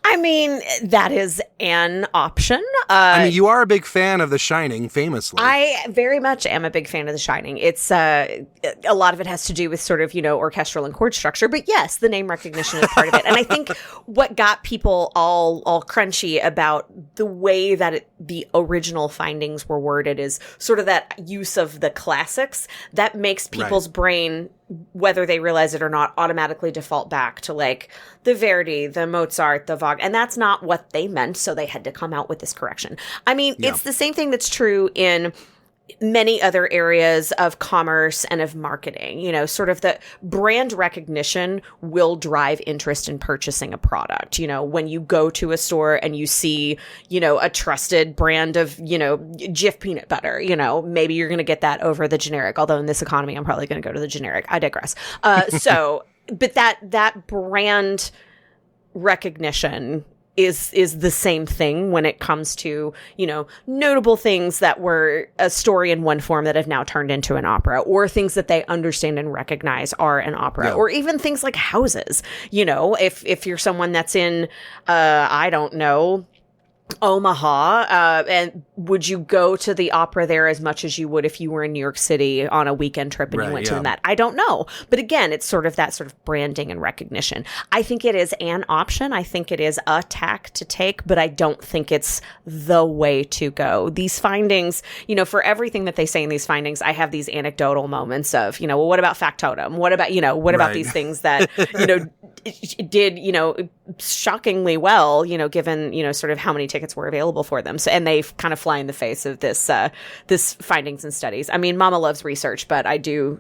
I mean, that is an option. You are a big fan of The Shining, famously. I very much am a big fan of The Shining. It's a lot of it has to do with sort of, orchestral and chord structure. But yes, the name recognition is part of it. And I think what got people all crunchy about the way that the original findings were worded is sort of that use of the classics that makes people's brain, whether they realize it or not, automatically default back to the Verdi, the Mozart, the Wagner. And that's not what they meant. So they had to come out with this correction. I mean, it's the same thing that's true in many other areas of commerce and of marketing. You know, sort of the brand recognition will drive interest in purchasing a product. You know, when you go to a store and you see, you know, a trusted brand of, you know, Jif peanut butter, you know, maybe you're going to get that over the generic. Although in this economy, I'm probably going to go to the generic. I digress. But that brand recognition is the same thing when it comes to, you know, notable things that were a story in one form that have now turned into an opera, or things that they understand and recognize are an opera, or even things like houses. You know, if you're someone that's in, I don't know, Omaha, and would you go to the opera there as much as you would if you were in New York City on a weekend trip and you went to the Met? I don't know. But again, it's sort of that sort of branding and recognition. I think it is an option. I think it is a tack to take, but I don't think it's the way to go. These findings, you know, for everything that they say in these findings, I have these anecdotal moments of, you know, well, what about factotum? What about, you know, what about these things that, you know, did, you know, shockingly well, you know, given, you know, sort of how many tickets were available for them. So, and they kind of fly in the face of this findings and studies. I mean, Mama loves research, but I do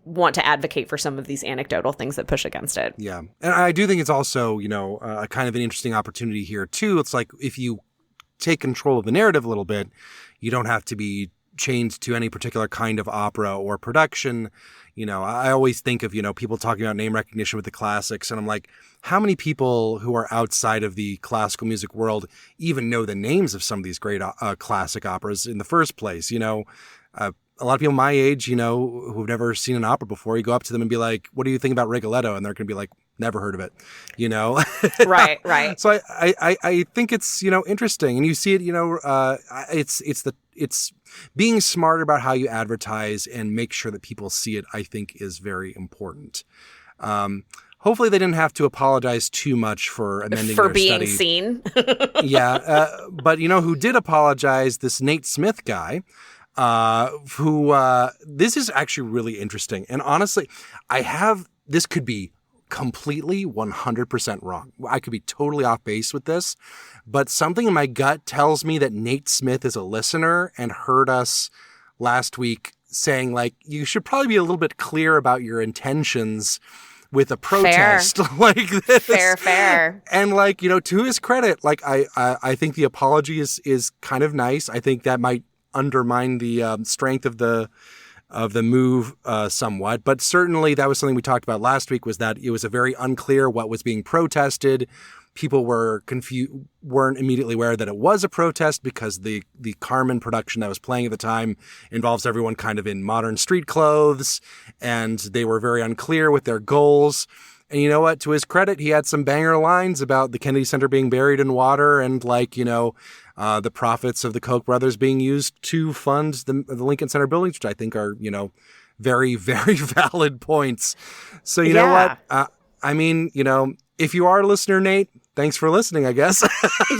want to advocate for some of these anecdotal things that push against it. Yeah. And I do think it's also, you know, a kind of an interesting opportunity here too. It's like, if you take control of the narrative a little bit, you don't have to be chained to any particular kind of opera or production. You know, I always think of, you know, people talking about name recognition with the classics, and I'm like, how many people who are outside of the classical music world even know the names of some of these great classic operas in the first place? You know, a lot of people my age, you know, who've never seen an opera before, you go up to them and be like, what do you think about Rigoletto? And they're going to be like, never heard of it, you know? Right. So I think it's, you know, interesting. And you see it, you know, it's being smart about how you advertise and make sure that people see it, I think, is very important. Hopefully they didn't have to apologize too much for amending their being study. seen. But you know who did apologize? This Nate Smith guy, who this is actually really interesting. And honestly, this could be completely 100% wrong. I could be totally off base with this, but something in my gut tells me that Nate Smith is a listener and heard us last week saying, like, you should probably be a little bit clear about your intentions with a protest like this. Fair. And like, you know, to his credit, like I think the apology is kind of nice. I think that might undermine the strength of the move somewhat, but certainly that was something we talked about last week, was that it was a very unclear what was being protested. People were weren't immediately aware that it was a protest because the Carmen production that was playing at the time involves everyone kind of in modern street clothes, and they were very unclear with their goals. And you know what? To his credit, he had some banger lines about the Kennedy Center being buried in water, and like, you know, the profits of the Koch brothers being used to fund the Lincoln Center buildings, which I think are, you know, very, very valid points. So you know what? I mean, you know, if you are a listener, Nate, thanks for listening, I guess.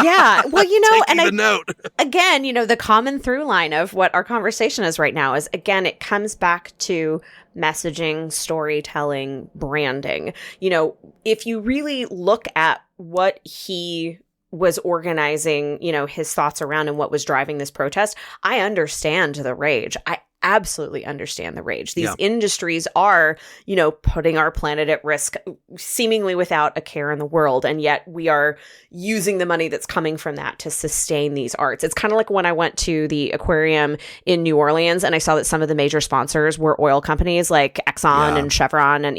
Yeah. Well, you know, and note. Again, you know, the common through line of what our conversation is right now is, again, it comes back to messaging, storytelling, branding. You know, if you really look at what he was organizing, you know, his thoughts around and what was driving this protest, I understand the rage. I absolutely understand the rage. These industries are, you know, putting our planet at risk seemingly without a care in the world. And yet we are using the money that's coming from that to sustain these arts. It's kind of like when I went to the aquarium in New Orleans and I saw that some of the major sponsors were oil companies like Exxon and Chevron. And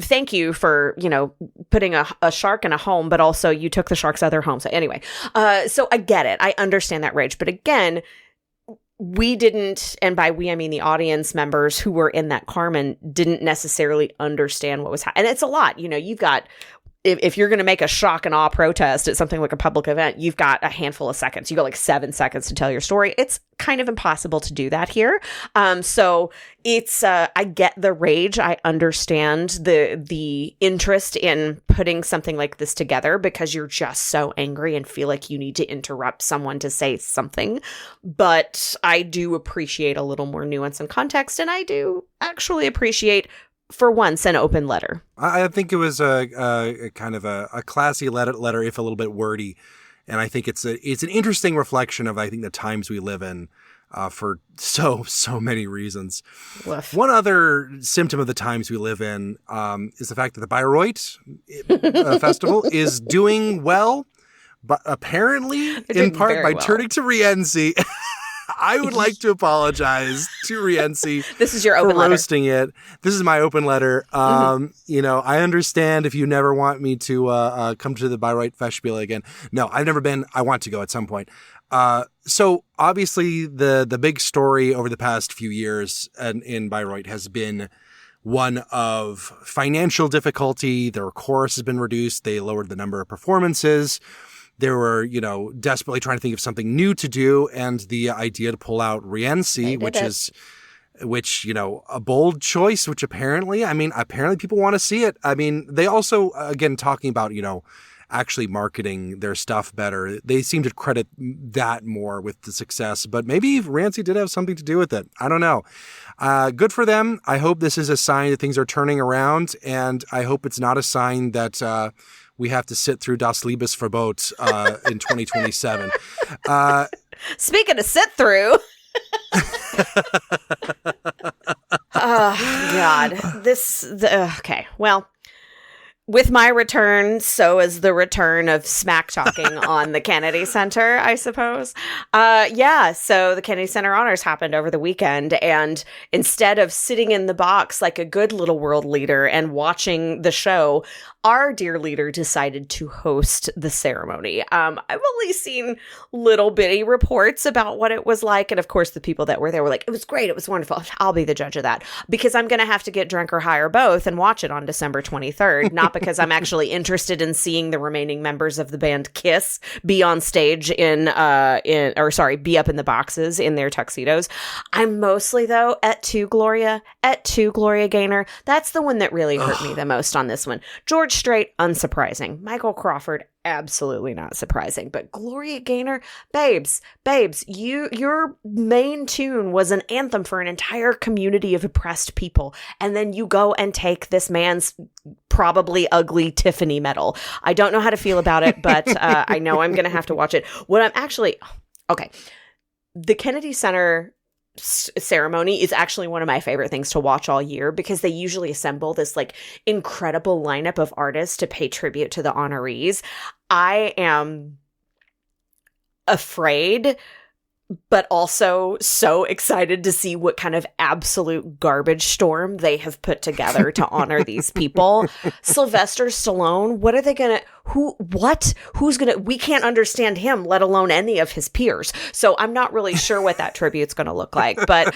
thank you for, you know, putting a shark in a home, but also you took the sharks out of their home. So anyway, so I get it. I understand that rage. But again, we didn't, and by we, I mean the audience members who were in that Carmen didn't necessarily understand what was happening. And it's a lot. You know, you've got, if you're going to make a shock and awe protest at something like a public event, you've got a handful of seconds. You got like 7 seconds to tell your story. It's kind of impossible to do that here. So it's, I get the rage. I understand the interest in putting something like this together because you're just so angry and feel like you need to interrupt someone to say something. But I do appreciate a little more nuance and context. And I do actually appreciate, for once, an open letter. I think it was a kind of a classy letter, if a little bit wordy. And I think it's an interesting reflection of, I think, the times we live in for so many reasons. Woof. One other symptom of the times we live in is the fact that the Bayreuth festival is doing well, but apparently in part by turning to Rienzi. I would like to apologize to Rienzi. This is your for open letter. roasting it. This is my open letter. You know, I understand if you never want me to come to the Bayreuth Festspiele again. No, I've never been. I want to go at some point. So obviously the big story over the past few years in Bayreuth has been one of financial difficulty. Their chorus has been reduced. They lowered the number of performances. They were, you know, desperately trying to think of something new to do, and the idea to pull out Rienzi, which, you know, a bold choice, which apparently people want to see it. I mean, they also, again, talking about, you know, actually marketing their stuff better. They seem to credit that more with the success, but maybe Rienzi did have something to do with it. I don't know. Good for them. I hope this is a sign that things are turning around, and I hope it's not a sign that, we have to sit through Das Liebesverbot in 2027. Speaking of sit through. Oh, God. Okay. Well, with my return, so is the return of smack talking on the Kennedy Center, I suppose. So the Kennedy Center Honors happened over the weekend, and instead of sitting in the box like a good little world leader and watching the show, our dear leader decided to host the ceremony. I've only seen little bitty reports about what it was like, and of course the people that were there were like, it was great, it was wonderful. I'll be the judge of that, because I'm going to have to get drunk or high or both and watch it on December 23rd, not because I'm actually interested in seeing the remaining members of the band Kiss be on stage be up in the boxes in their tuxedos. I'm mostly, though, at 2 Gloria Gaynor. That's the one that really hurt me the most on this one. George Strait, unsurprising. Michael Crawford, absolutely not surprising. But Gloria Gaynor, babes, your main tune was an anthem for an entire community of oppressed people. And then you go and take this man's probably ugly Tiffany medal. I don't know how to feel about it, but I know I'm going to have to watch it. The Kennedy Center ceremony is actually one of my favorite things to watch all year, because they usually assemble this like incredible lineup of artists to pay tribute to the honorees. I am afraid, but also so excited to see what kind of absolute garbage storm they have put together to honor these people. Sylvester Stallone, what are they gonna, we can't understand him, let alone any of his peers. So I'm not really sure what that tribute's gonna look like. But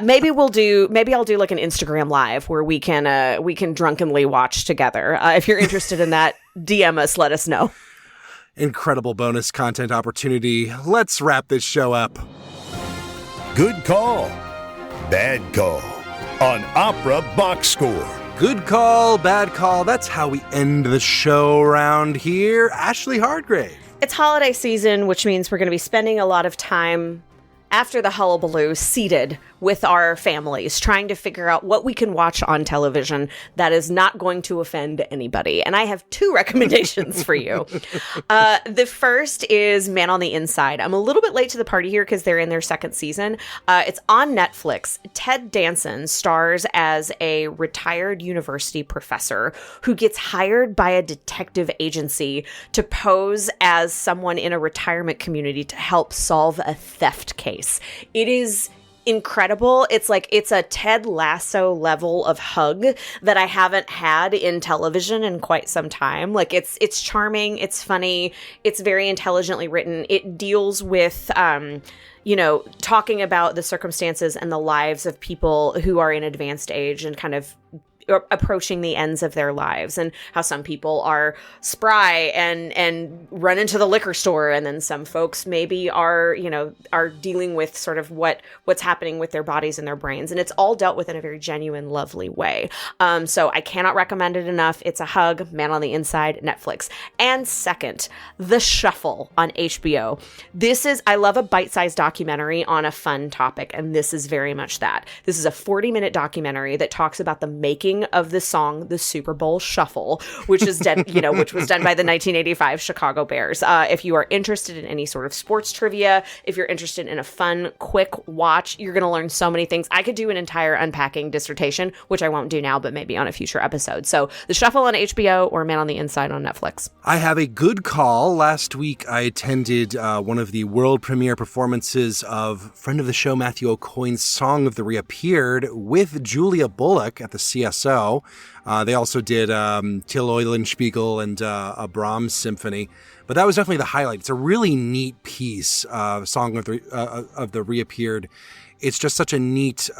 maybe I'll do like an Instagram live where we can drunkenly watch together. If you're interested in that, DM us, let us know. Incredible bonus content opportunity. Let's wrap this show up. Good call, bad call on Opera Box Score. Good call, bad call. That's how we end the show around here. Ashley Hardgrave. It's holiday season, which means we're going to be spending a lot of time after the hullabaloo seated with our families, trying to figure out what we can watch on television that is not going to offend anybody. And I have 2 recommendations for you. The first is Man on the Inside. I'm a little bit late to the party here because they're in their 2nd season. It's on Netflix. Ted Danson stars as a retired university professor who gets hired by a detective agency to pose as someone in a retirement community to help solve a theft case. It is incredible. It's a Ted Lasso level of hug that I haven't had in television in quite some time. Like it's charming, it's funny, it's very intelligently written. It deals with talking about the circumstances and the lives of people who are in advanced age and kind of approaching the ends of their lives, and how some people are spry and run into the liquor store, and then some folks maybe are dealing with sort of what's happening with their bodies and their brains, and it's all dealt with in a very genuine, lovely way. So I cannot recommend it enough. It's a hug. Man on the Inside, Netflix. And second, The Shuffle on HBO. I love a bite-sized documentary on a fun topic, and this is very much that. This is a 40-minute documentary that talks about the making reading of the song "The Super Bowl Shuffle," which is which was done by the 1985 Chicago Bears. If you are interested in any sort of sports trivia, if you're interested in a fun, quick watch, you're going to learn so many things. I could do an entire unpacking dissertation, which I won't do now, but maybe on a future episode. So The Shuffle on HBO or Man on the Inside on Netflix. I have a good call. Last week, I attended one of the world premiere performances of friend of the show Matthew O'Coin's Song of the Reappeared with Julia Bullock at the CSO. They also did Till Eulenspiegel and a Brahms symphony. But that was definitely the highlight. It's a really neat piece, Song of the Reappeared. It's just such a neat...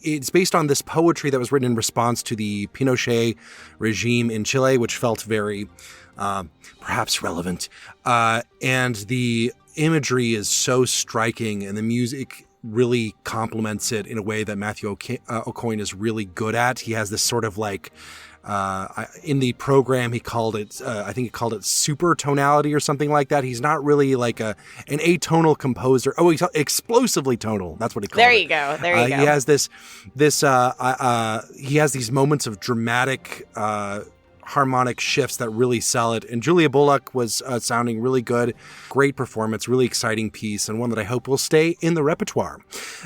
it's based on this poetry that was written in response to the Pinochet regime in Chile, which felt very perhaps relevant. And the imagery is so striking, and the music really complements it in a way that Matthew O'Coin is really good at. He has this sort of like, in the program, he called it, I think he called it super tonality or something like that. He's not really like an atonal composer. Oh, he's explosively tonal. That's what he called it. There you go. He has he has these moments of dramatic, harmonic shifts that really sell it. And Julia Bullock was sounding really good. Great performance, really exciting piece, and one that I hope will stay in the repertoire.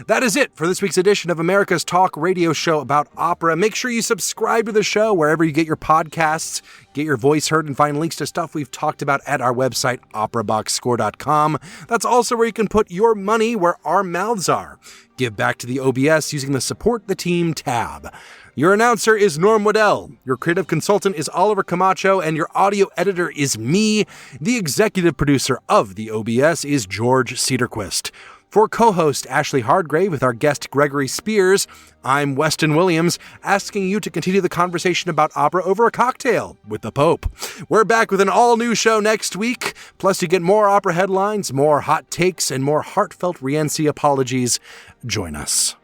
That is it for this week's edition of America's Talk radio show about opera. Make sure you subscribe to the show wherever you get your podcasts. Get your voice heard and find links to stuff we've talked about at our website, operaboxscore.com. That's also where you can put your money where our mouths are. Give back to the OBS using the Support the Team tab. Your announcer is Norm Waddell. Your creative consultant is Oliver Camacho, and your audio editor is me. The executive producer of the OBS is George Cedarquist. For co-host Ashley Hardgrave with our guest Gregory Spears, I'm Weston Williams, asking you to continue the conversation about opera over a cocktail with the Pope. We're back with an all-new show next week. Plus, you get more opera headlines, more hot takes, and more heartfelt Rienzi apologies. Join us.